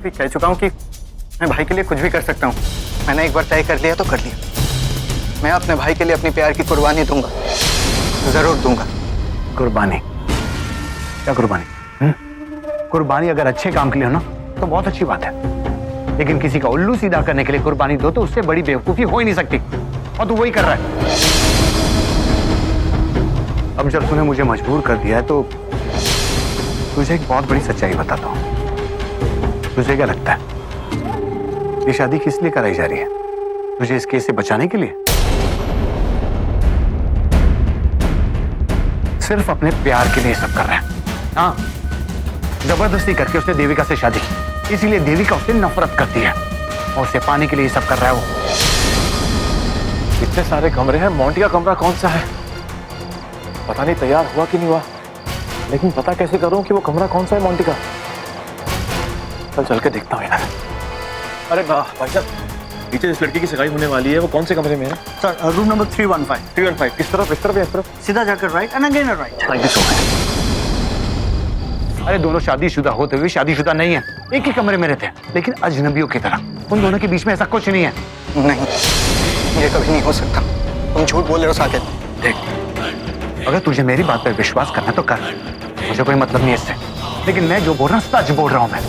भी कह चुका हूँ कि मैं भाई के लिए कुछ भी कर सकता हूँ। मैंने एक बार तय कर लिया तो कर लिया। मैं अपने भाई के लिए अपनी प्यार की कुर्बानी दूंगा, जरूर दूंगा। कुर्बानी? क्या कुर्बानी? कुर्बानी अगर अच्छे काम के लिए हो ना तो बहुत अच्छी बात है, लेकिन किसी का उल्लू सीधा करने के लिए कुर्बानी दो तो उससे बड़ी बेवकूफी हो ही नहीं सकती, और तू वही कर रहा है। अब जब तूने मुझे मजबूर कर दिया है तो तुझे एक बहुत बड़ी सच्चाई बताता हूं। तुझे क्या लगता है ये शादी किस लिए कराई जा रही है? तुझे इस केस से बचाने के लिए? सिर्फ अपने प्यार के लिए सब कर रहा है। हाँ, जबरदस्ती करके उसने देविका से शादी की, इसीलिए देविका उससे नफरत करती है और उसे पाने के लिए सब कर रहा है वो। इतने सारे कमरे हैं, मोंटी का कमरा कौन सा है? पता नहीं तैयार हुआ कि नहीं हुआ, लेकिन पता कैसे करूं कि वो कमरा कौन सा है मोंटी का? चल के देखता हूँ यार। अरे भाई साहब, नीचे जिस लड़की की सगाई होने वाली है वो कौन से कमरे में है? Sir, room number 315। 315 किस तरफ? इस तरफ या इस तरफ? सीधा जाकर right and again right. Thank you so much. अरे दोनों शादीशुदा होते हुए शादीशुदा नहीं है, एक ही कमरे में रहते हैं लेकिन अजनबियों की तरह। उन दोनों के बीच में ऐसा कुछ नहीं है। नहीं, ये कभी नहीं हो सकता। तुम झूठ बोल रहे हो साकेत। देख, अगर तुझे मेरी बात पर विश्वास करना तो कर, मुझे कोई मतलब नहीं है इससे, लेकिन मैं जो बोल रहा हूँ सच बोल रहा हूँ मैं।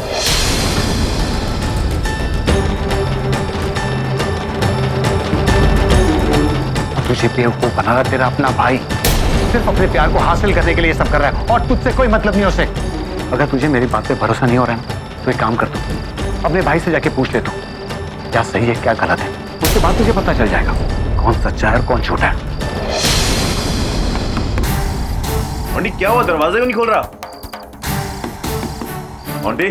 तुझे बेवकूफ बना रहा तेरा अपना भाई, सिर्फ अपने प्यार को हासिल करने के लिए सब कर रहा है और तुझसे कोई मतलब नहीं उसे। अगर तुझे मेरी बात पे भरोसा नहीं हो रहा है तो एक काम कर, तू अपने भाई से जाके पूछ ले तू क्या सही है क्या गलत है। उसके बाद तुझे पता चल जाएगा कौन सच्चा है और कौन झूठा है। मोंटी क्या हुआ, दरवाजा क्यों नहीं खोल रहा? मोंटी,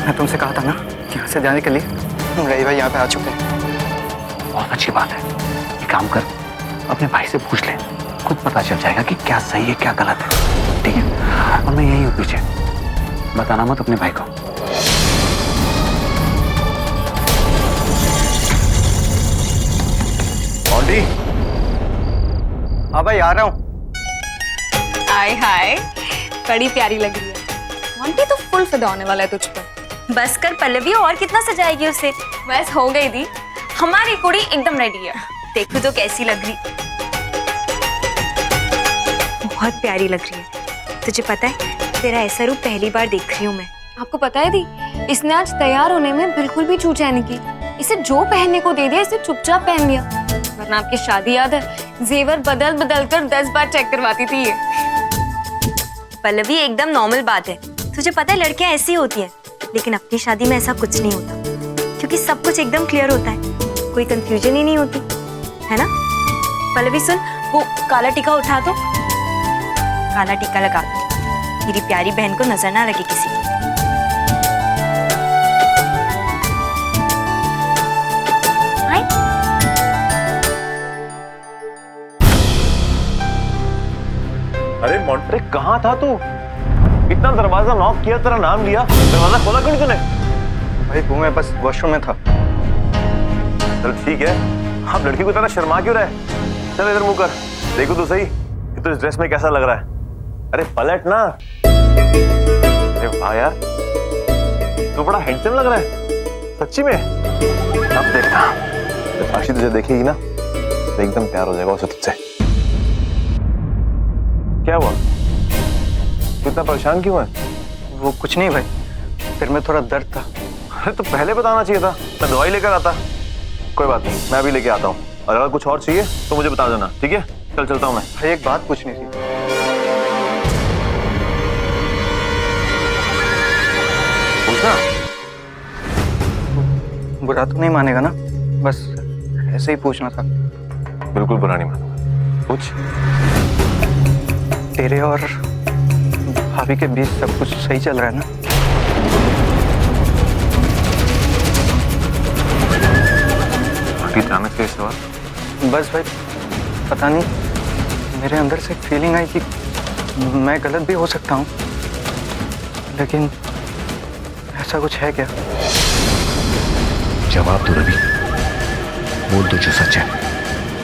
मैं तुमसे कहा था ना कि यहाँ से जाने के लिए। रही भाई यहाँ पे आ चुके हैं। बहुत अच्छी बात है, एक काम कर, अपने भाई से पूछ ले, खुद पता चल जाएगा कि क्या सही है क्या गलत है। ठीक है, और मैं यही हूँ पीछे, बताना मत अपने भाई को। मोंटी। हाँ भाई, आ रहा हूँ। हाय हाय, बड़ी प्यारी लग रही है। मोंटी तो फुल फिदा होने वाला है तुझ पर। बस कर पल्लवी, और कितना सजाएगी उसे? बस हो गई दी, हमारी कुड़ी एकदम रेडी है। देखो तो कैसी लग रही, बहुत प्यारी लग रही है। तुझे पता है तेरा ऐसा रूप पहली बार देख रही हूँ मैं। आपको पता है दी, इसने आज तैयार होने में बिल्कुल भी चूचा नहीं की। इसे जो पहनने को दे दिया इसे चुपचाप पहन लिया, वरना आपकी शादी याद है, जेवर बदल बदल कर 10 बार चेक करवाती थी ये। पल्लवी एकदम नॉर्मल बात है, तुझे पता है लड़कियां ऐसी होती हैं, लेकिन अपनी शादी में ऐसा कुछ नहीं होता, क्योंकि सब कुछ एकदम क्लियर होता है, कोई कंफ्यूजन ही नहीं होती, है ना? पल्लवी सुन, वो काला टीका उठा दो, काला टीका लगा दो, मेरी प्यारी बहन को नजर ना लगे किसी की। अरे मोंटी कहाँ था तू? इतना दरवाजा नॉक किया, तेरा नाम लिया, दरवाजा खोला क्यों नहीं तूने? भाई वो मैं बस वॉशरूम में था। चल ठीक है, आप लड़की को तरह शर्मा क्यों रहे? चल इधर मुंह कर, देखो तो सही कि तू इस ड्रेस में कैसा लग रहा है। अरे पलट ना। अरे वाह यार, तू बड़ा हैंडसम लग रहा है सच्ची में। अब देखना, जब साक्षी तुझे देखेगी ना तो एकदम प्यार हो जाएगा उसे तुझसे। क्या हुआ, तू इतना परेशान क्यों है? वो कुछ नहीं भाई, फिर मैं थोड़ा दर्द था। अरे तो पहले बताना चाहिए था, मैं दवाई लेकर आता। कोई बात नहीं, मैं अभी लेके आता हूँ, और अगर कुछ और चाहिए तो मुझे बता देना, ठीक है? चल चलता हूँ मैं। भाई एक बात पूछनी थी। पूछना। बुरा तो नहीं मानेगा ना? बस ऐसे ही पूछना था। बिल्कुल बुरा नहीं मानूंगा, पूछ। तेरे और भाभी के बीच सब कुछ सही चल रहा है ना? अचानक से सवाल? बस भाई, पता नहीं, मेरे अंदर से फीलिंग आई कि मैं गलत भी हो सकता हूँ, लेकिन ऐसा कुछ है क्या? जवाब दो रवि, बोल दो जो सच है।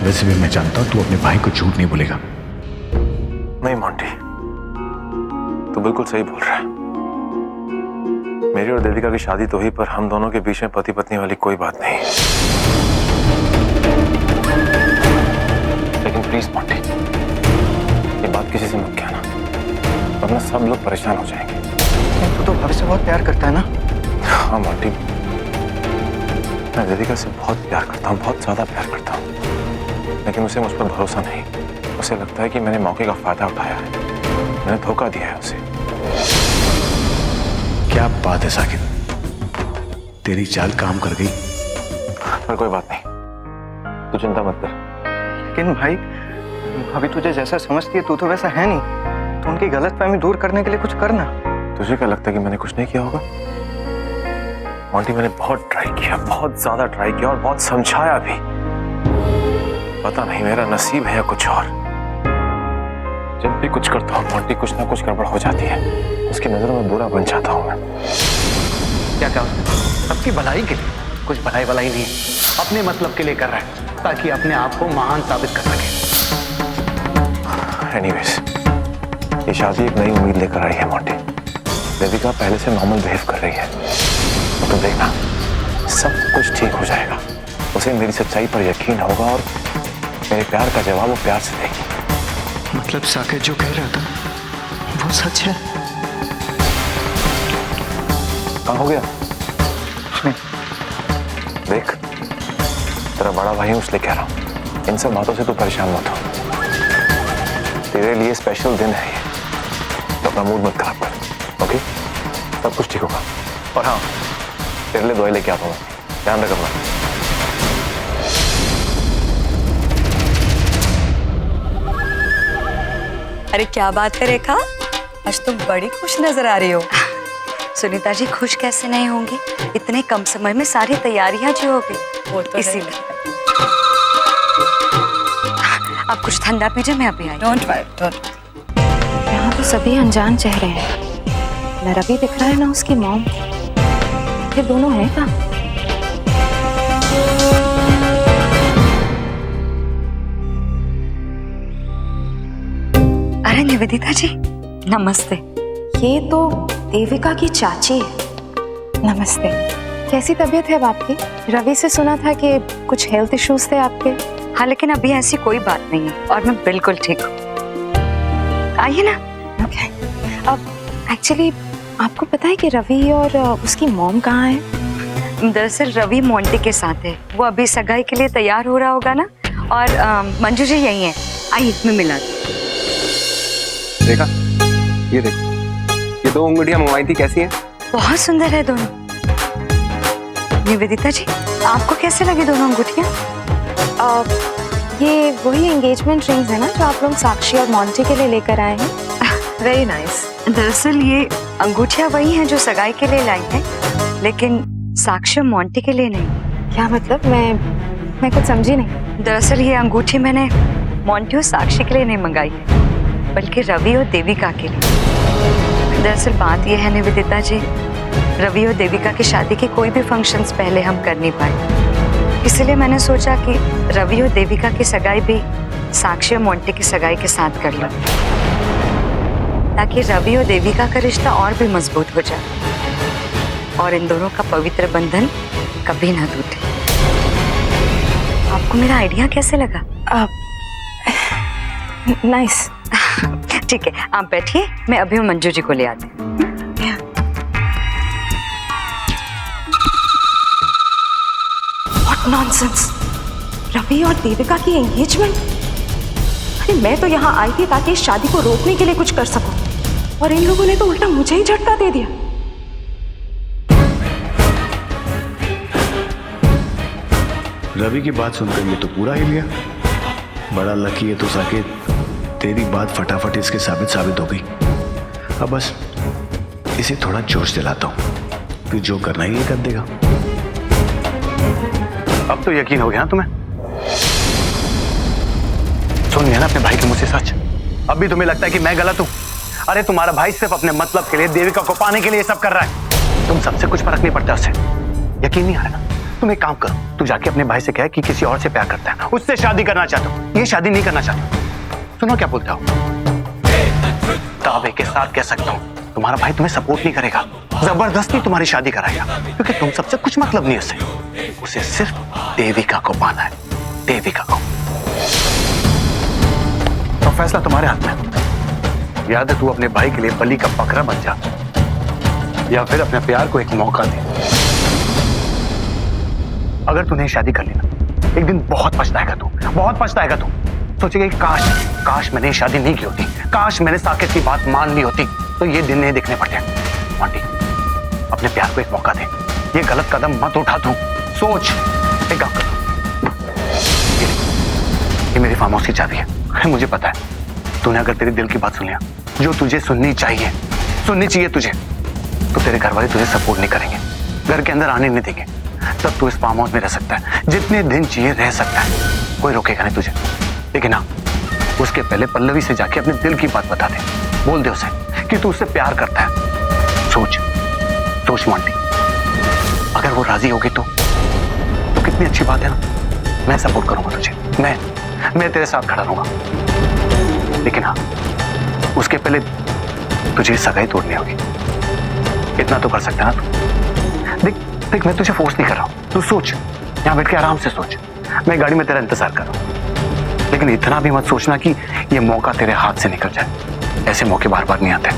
वैसे भी मैं जानता हूं तू अपने भाई को झूठ नहीं बोलेगा। नहीं मोंटी, तू बिल्कुल सही बोल रहा है। मेरी और देविका की शादी तो हुई, पर हम दोनों के बीच में पति पत्नी वाली कोई बात नहीं। लेकिन प्लीज मॉन्टी, ये बात किसी से मत कहना, वरना सब लोग परेशान हो जाएंगे। तू तो भाभी से बहुत प्यार करता है ना? हाँ मॉन्टी, मैं देविका से बहुत प्यार करता हूँ, बहुत ज्यादा प्यार करता हूँ, लेकिन उसे मुझ पर भरोसा नहीं। उसे लगता है कि मैंने मौके का फायदा उठाया है, मैंने धोखा दिया है उसे। क्या बात है साकिब, तेरी चाल काम कर गई। पर कोई बात नहीं, तू चिंता मत कर। लेकिन भाई, अभी तुझे जैसा समझती है तू तो वैसा है नहीं, तो उनकी गलतफहमी दूर करने के लिए कुछ करना। तुझे क्या लगता है कि मैंने कुछ नहीं किया होगा? मॉन्टी, मैंने बहुत ट्राई किया, बहुत ज्यादा ट्राई किया और बहुत समझाया भी। पता नहीं मेरा नसीब है या कुछ और। जब भी कुछ करता हूँ मॉन्टी, कुछ ना कुछ गड़बड़ हो जाती है। उसकी नजरों में बुरा बन जाता हूँ मैं। क्या क्या सबकी भलाई के लिए? कुछ भलाई वलाई नहीं, अपने मतलब के लिए कर रहा है ताकि अपने आप को महान साबित कर सके। एनीवेज, ये शादी एक नई उम्मीद लेकर आई है मॉन्टी। देविका पहले से नॉर्मल बिहेव कर रही है, तो तुम देखना सब कुछ ठीक हो जाएगा। उसे मेरी सच्चाई पर यकीन होगा और मेरे प्यार का जवाब वो प्यार से देगी। मतलब साकेत जो कह रहा था वो सच है? कहाँ हो गया? देख, तेरा बड़ा भाई हूं इसलिए कह रहा हूं, इन सब बातों से तू परेशान मत हो। तेरे लिए स्पेशल दिन है ये, तो अपना मूड मत खराब कर, ओके? सब कुछ ठीक होगा। और हाँ, तेरे लिए दवाई लेके आता हूँ, ध्यान रख अपना। अरे क्या बात है रेखा, आज तुम बड़ी खुश नजर आ रही हो। सुनीता जी खुश कैसे नहीं होंगी, इतने कम समय में सारी तैयारियां जो हो गई। वो तो इसीलिए। आप कुछ ठंडा पीजिए, मैं अभी आई। Don't worry. यहाँ तो सभी अनजान चेहरे हैं। ना रवि दिख रहा है ना उसकी मॉम। फिर दोनों हैं कहाँ? अरे निवेदिता जी, नमस्ते। ये तो देविका की चाची है। नमस्ते। कैसी तबीयत है अब आपकी? रवि से सुना था कि कुछ हेल्थ इश्यूज थे आपके। हाँ, लेकिन अभी ऐसी कोई बात नहीं है और मैं बिल्कुल ठीक हूँ। आइए ना। ओके। अब एक्चुअली आपको पता है कि रवि और उसकी मॉम कहाँ है? दरअसल रवि मोंटी के साथ है, वो अभी सगाई के लिए तैयार हो रहा होगा ना। और मंजू जी यही है, आइए मैं मिला दूं। देखा, ये देख, ये 2 अंगूठियां मंगवाई थी, कैसी हैं? बहुत सुंदर है दोनों। निवेदिता जी, आपको कैसे लगी दोनों अंगूठियां? ये वही एंगेजमेंट रिंग्स है ना जो आप लोग साक्षी और मॉन्टी के लिए लेकर आए हैं? Very nice. दरअसल ये अंगूठियां वही हैं जो सगाई के लिए लाई हैं, लेकिन साक्षी और मॉन्टी के लिए नहीं। क्या मतलब? मैं कुछ समझी नहीं। दरअसल ये अंगूठी मैंने मॉन्टी और साक्षी के लिए नहीं मंगाई है, बल्कि रवि और देविका के लिए। दरअसल बात यह है निवेदिता जी, रवि और देविका की शादी के कोई भी फंक्शंस पहले हम कर नहीं पाए, इसलिए मैंने सोचा कि रवि और देविका की सगाई भी साक्षी और मोंटी की सगाई के साथ कर लूं, ताकि रवि और देविका का रिश्ता और भी मजबूत हो जाए और इन दोनों का पवित्र बंधन कभी ना टूटे। आपको मेरा आइडिया कैसे लगा? नाइस। ठीक है, आप बैठिए, मैं अभी मंजू जी को ले आती हूँ। What nonsense! रवि और देविका की एंगेजमेंट? अरे मैं तो यहाँ आई थी ताकि इस शादी को रोकने के लिए कुछ कर सकूं, और इन लोगों ने तो उल्टा मुझे ही झटका दे दिया। रवि की बात सुनकर ये तो पूरा ही लिया। बड़ा लकी है तो साकेत, तेरी बात फटाफट इसके साबित हो गई। अब बस इसे थोड़ा जोश दिलाता हूं, फिर जो करना ही ये कर देगा। अब तो यकीन हो गया ना तुम्हें? सुन लिया ना अपने भाई के मुंह से सच। अब भी तुम्हें लगता है कि मैं गलत हूं? अरे तुम्हारा भाई सिर्फ अपने मतलब के लिए, देविका को पाने के लिए सब कर रहा है। तुम सबसे कुछ फर्क नहीं पड़ता उससे। यकीन नहीं आ रहा ना? तुम एक काम करो, तू जाके अपने भाई से कह कि किसी और से प्यार करता है, उससे शादी करना चाहता हूं, ये शादी नहीं करना चाहता। सुनो क्या बोलता हूं, दावे के साथ कह सकता हूं तुम्हारा भाई तुम्हें सपोर्ट नहीं करेगा, जबरदस्ती तुम्हारी शादी कराएगा, क्योंकि तुम सबसे कुछ मतलब नहीं उसे सिर्फ देविका को पाना है, देविका को। तो फैसला तुम्हारे हाथ में। याद है, तू अपने भाई के लिए बलि का बकरा बन जा या फिर अपने प्यार को एक मौका दे। अगर तूने शादी कर ली ना, एक दिन बहुत पछताएगा तू, बहुत पछताएगा तू। सोचेगा कि काश मैंने शादी नहीं की होती, काश मैंने साकेत की बात मान ली होती, तो ये दिन नहीं दिखने पड़ते। मोंटी, अपने प्यार को एक मौका दे, ये गलत कदम मत उठा तू, सोच। एक काम कर, ये मेरी फार्म हाउस की चाबी है। मुझे पता है तूने अगर तेरे दिल की बात सुन लिया, जो तुझे सुननी चाहिए तुझे, तो तेरे घर वाले तुझे सपोर्ट नहीं करेंगे, घर के अंदर आने नहीं देंगे। तब तू इस फार्म हाउस में रह सकता है, जितने दिन चाहिए रह सकता है, कोई रोकेगा नहीं तुझे। लेकिन हाँ, उसके पहले पल्लवी से जाके अपने दिल की बात बता दे, बोल दे उसे कि तू उससे प्यार करता है। सोच मोंटी, अगर वो राजी होगी तो कितनी अच्छी बात है ना। मैं सपोर्ट करूंगा तुझे, मैं तेरे साथ खड़ा रहूंगा। लेकिन हाँ, उसके पहले तुझे सगाई तोड़नी होगी। इतना तो कर सकता है ना तू। देख, मैं तुझे फोर्स नहीं कर रहा हूं, तू सोच, यहां बैठ के आराम से सोच। मैं गाड़ी में तेरा इंतजार कर रहा हूं, लेकिन इतना भी मत सोचना कि ये मौका तेरे हाथ से निकल जाए। ऐसे मौके बार बार नहीं आते।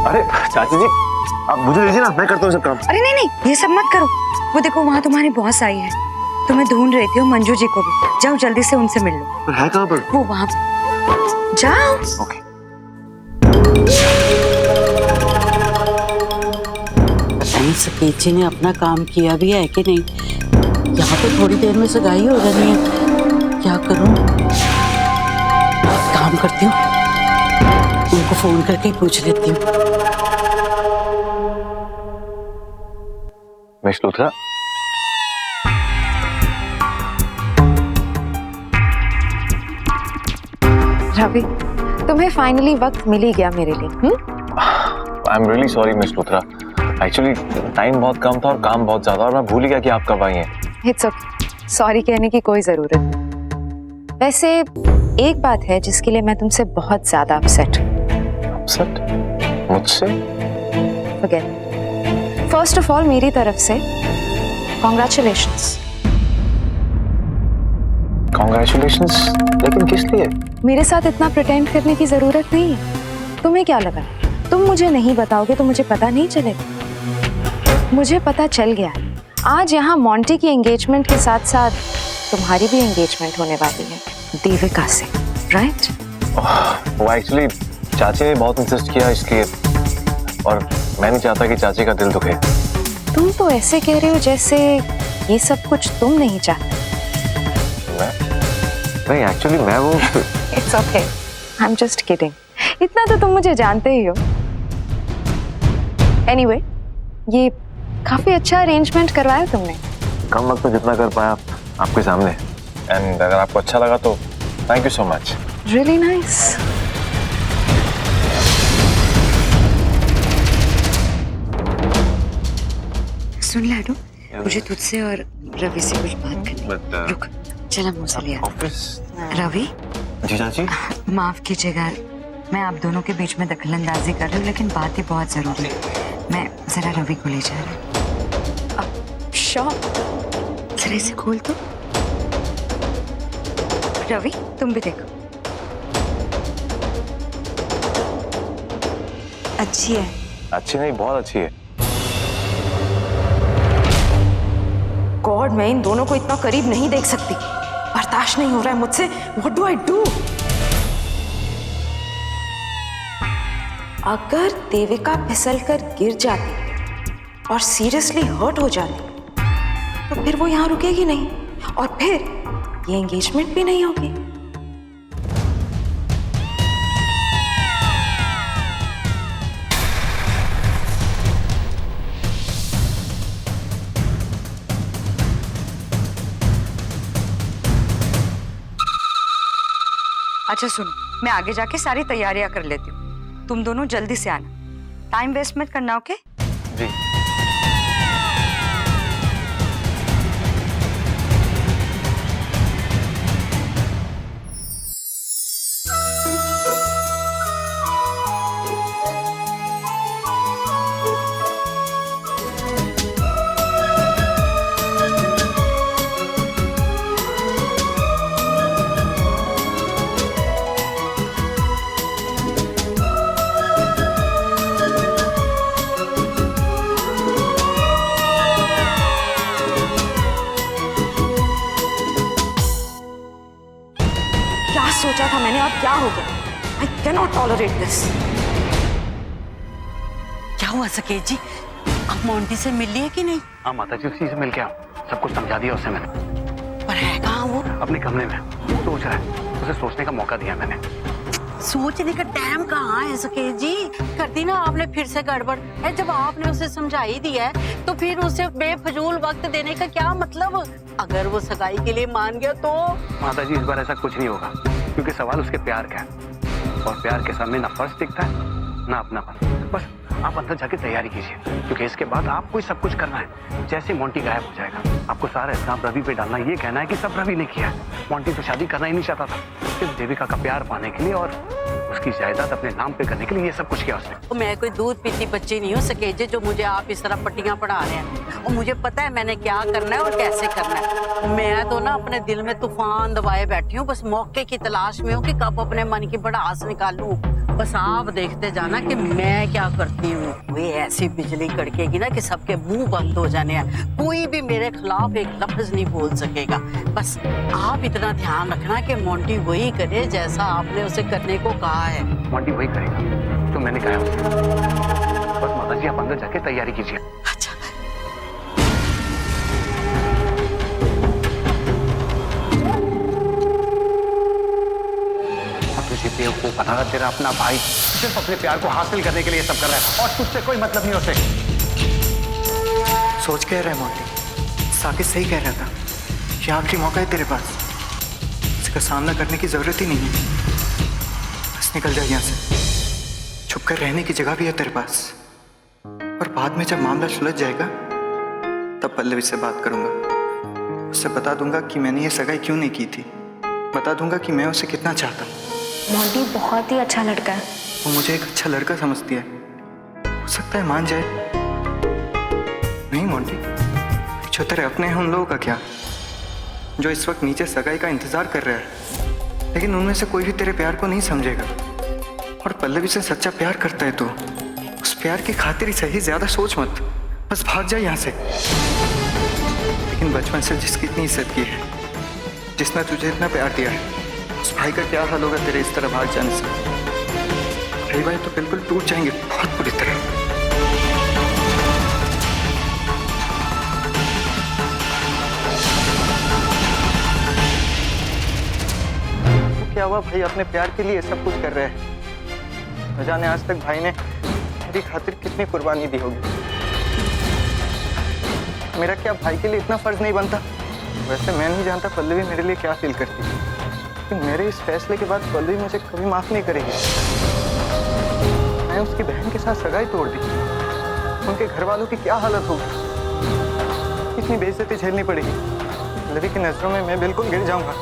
अरे चाची जी, आप मुझे दीजिए ना, मैं करता हूँ सब काम। अरे नहीं, ये सब मत करो। वो देखो, वहाँ तुम्हारी बॉस आई है, तुम्हें ढूंढ रही थी, मंजू जी को भी। जाओ जल्दी से उनसे मिल लो। है कहाँ पर? वो वहाँ, जाओ। ओके। सकेत जी ने अपना काम किया भी है कि नहीं? यहाँ तो थोड़ी देर में सगाई हो जानी है। क्या करूं? काम करती हूँ, उनको फोन करके पूछ लेती हूँ। मिस लूथरा, रवि, तुम्हें फाइनली वक्त मिल ही गया मेरे लिए। I am really sorry miss Luthra. Actually time बहुत कम था और काम बहुत ज्यादा, और मैं भूल ही गया कि आप कब आई हैं। इट्स ओके, सॉरी कहने की कोई जरूरत नहीं। वैसे एक बात है जिसके लिए मैं तुमसे बहुत ज्यादा अपसेट हूँ। अपसेट? मुझसे? फॉरगेट। फर्स्ट ऑफ ऑल, मेरी तरफ से कॉन्ग्रेचुलेशंस। कॉन्ग्रेचुलेशंस? लेकिन किस लिए? मेरे साथ इतना प्रिटेंड करने की जरूरत नहीं है। तुम्हें क्या लगा तुम मुझे नहीं बताओगे तो मुझे पता नहीं चलेगा? मुझे पता चल गया। आज यहाँ मोंटी की एंगेजमेंट के साथ साथ तुम्हारी भी एंगेजमेंट होने वाली है देविका से, राइट? वो एक्चुअली चाची ने बहुत इंसिस्ट किया इसलिए, और मैं नहीं चाहता कि चाची का दिल दुखे। तुम तो ऐसे कह रहे हो जैसे ये सब कुछ तुम नहीं चाहते। नहीं, एक्चुअली मैं वो it's okay, I am just kidding. इतना तो तुम मुझे जानते ही हो। एनीवे, ये काफी अच्छा अरेंजमेंट करवाया तुमने। कम वक्त में जितना कर पाया आपके सामने, एंड अगर आपको अच्छा लगा तो thank you so much. Really nice. सुन लाडो, मुझे तुझसे और रवि से कुछ बात करनी। रुक, चला मुँह से लिया। ऑफिस? रवि, जी चाची। माफ कीजिएगा, मैं आप दोनों के बीच में दखलंदाजी कर रही हूँ, लेकिन बात ही बहुत जरूरी है। मैं जरा रवि को ले जा रही हूँ। शॉप जरा इसे खोल तो। रवि, तुम भी देखो। अच्छी है। अच्छी नहीं, बहुत अच्छी है। गॉड, मैं इन दोनों को इतना करीब नहीं देख सकती। बर्दाश्त नहीं हो रहा है मुझसे। What do I do? अगर देविका फिसल कर गिर जाती और सीरियसली हर्ट हो जाती तो फिर वो यहाँ रुकेगी नहीं, और फिर ये एंगेजमेंट भी नहीं होगी। अच्छा सुनो, मैं आगे जाके सारी तैयारियां कर लेती हूँ। तुम दोनों जल्दी से आना, टाइम वेस्ट मत करना, ओके? जी। अब क्या हो गया? I cannot tolerate this. क्या हुआ सकेत जी, आप मोंटी से मिल लिए कि नहीं? हाँ माता जी, उसी से मिल के सब कुछ समझा दिया उसे मैंने। पर है कहाँ वो? अपने कमरे में सोच रहा है, उसे सोचने का मौका दिया मैंने। सोचने का टाइम कहाँ है सकेत जी? कर दी ना आपने फिर से गड़बड़ है। जब आपने उसे समझा ही दिया है तो फिर उसे बेफजूल वक्त देने का क्या मतलब? अगर वो सगाई के लिए मान गया तो? माता जी, इस बार ऐसा कुछ नहीं होगा, क्योंकि सवाल उसके प्यार का है, और प्यार के सामने ना फर्ज दिखता है ना अपनापन। बस आप अंदर जाके तैयारी कीजिए, क्योंकि इसके बाद आपको ही सब कुछ करना है। जैसे मोंटी गायब हो जाएगा, आपको सारा इल्जाम रवि पे डालना, ये कहना है कि सब रवि ने किया है। मोंटी तो शादी करना ही नहीं चाहता था, सिर्फ देविका का प्यार पाने के लिए और उसकी जायदाद अपने नाम पे करने के लिए ये सब कुछ किया उसने। तो मैं कोई दूध पीती बच्ची नहीं हूँ सकेत जी, जो मुझे आप इस तरह पट्टियां पढ़ा रहे हैं। और मुझे पता है मैंने क्या करना है और कैसे करना है। मैं तो ना अपने दिल में तूफान दबाए बैठी हूँ, बस मौके की तलाश में हूँ कि कब अपने मन की भड़ास निकालूं। बस आप देखते जाना कि मैं क्या करती हूँ। कोई ऐसी बिजली कड़केगी ना कि सबके मुंह बंद हो जाने हैं, कोई भी मेरे खिलाफ एक लफ्ज नहीं बोल सकेगा। बस आप इतना ध्यान रखना कि मोंटी वही करे जैसा आपने उसे करने को कहा है। मोंटी वही करेगा तो मैंने कहा उसे। बस माता जी, आप अंदर जाके तैयारी कीजिए। अच्छा, तुझे बेवकूफ बना रहा तेरा अपना भाई, सिर्फ अपने प्यार को हासिल करने के लिए सब कर रहा है, और तुझसे कोई मतलब नहीं उसे। सोच कह रहा है मोंटी, साकिब सही कह रहा था। ये आखिरी मौका है तेरे पास, इसका सामना करने की जरूरत ही नहीं है। बस निकल जा यहाँ से, छुप कर रहने की जगह भी है तेरे पास। और बाद में जब मामला सुलझ जाएगा तब पल्लवी से बात करूंगा, उससे बता दूंगा कि मैंने ये सगाई क्यों नहीं की थी, बता दूंगा कि मैं उसे कितना चाहता हूँ। मोंटी बहुत ही अच्छा लड़का है। वो मुझे एक अच्छा लड़का समझती है, हो सकता है मान जाए। नहीं मोंटी, जो तेरे अपने हैं उन लोगों का क्या, जो इस वक्त नीचे सगाई का इंतजार कर रहा है, लेकिन उनमें से कोई भी तेरे प्यार को नहीं समझेगा। और पल्लवी से सच्चा प्यार करता है तो उस प्यार की खातिर ही सही, ज्यादा सोच मत, बस भाग जा यहाँ से। लेकिन बचपन से जिसकी इतनी इज्जत की है, जिसने तुझे इतना प्यार दिया है, उस भाई का क्या हाल होगा तेरे इस तरह भाग जाने से? भाई भाई तो बिल्कुल टूट जाएंगे बहुत बुरी तरह। तो क्या हुआ, भाई अपने प्यार के लिए सब कुछ कर रहे हैं। न जाने आज तक भाई ने मेरी खातिर कितनी कुर्बानी दी होगी। मेरा क्या भाई के लिए इतना फर्ज नहीं बनता? वैसे मैं नहीं जानता पल्लवी मेरे लिए क्या फील करती है, लेकिन मेरे इस फैसले के बाद पल्लवी मुझे कभी माफ नहीं करेगी। मैं उसकी बहन के साथ सगाई तोड़ दी, उनके घर वालों की क्या हालत होगी, कितनी बेइज्जती झेलनी पड़ेगी। पल्लवी की नजरों में मैं बिल्कुल गिर जाऊंगा।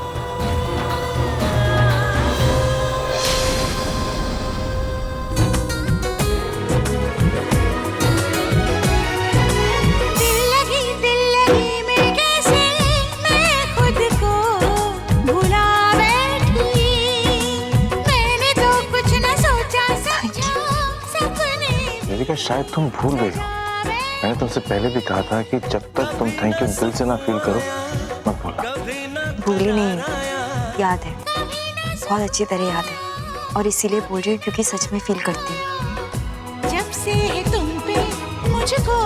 शायद तुम भूल गई हो, मैंने तुमसे पहले भी कहा था कि जब तक तुम थैंक यू दिल से ना फील करो मत भूलना। भूली नहीं, याद है, बहुत अच्छी तरह याद है, और इसीलिए बोल रही हूँ क्योंकि सच में फील करती हूँ। जब से तुम पे मुझको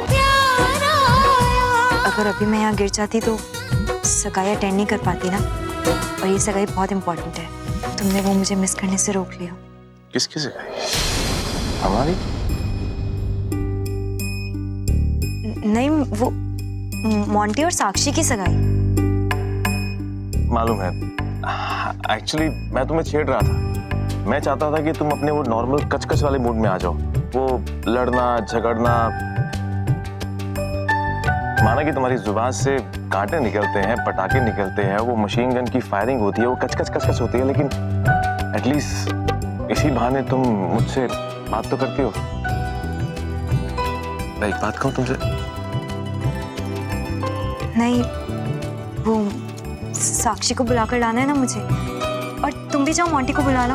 प्यार आया। अगर अभी मैं यहाँ गिर जाती तो सगाई अटेंड नहीं कर पाती ना, और ये सगाई बहुत इम्पोर्टेंट है। तुमने वो मुझे मिस करने से रोक लिया। किसकी सगाई? हमारी? नहीं, वो मोंटी और साक्षी की सगाई। मालूम है, एक्चुअली मैं तुम्हें छेड़ रहा था। मैं चाहता था कि तुम अपने वो नॉर्मल कचकच वाले मूड में आ जाओ, वो लड़ना झगड़ना। माना कि तुम्हारी जुबान से कांटे निकलते हैं, पटाखे निकलते हैं, वो मशीन गन की फायरिंग होती है, वो कचकच कचकच होती है, लेकिन एटलीस्ट इसी बहाने तुम मुझसे बात तो करती हो। मैं एक बात कहूं तुमसे? नहीं, वो साक्षी को बुलाकर लाना है ना मुझे, और तुम भी जाओ मोंटी को बुला लो।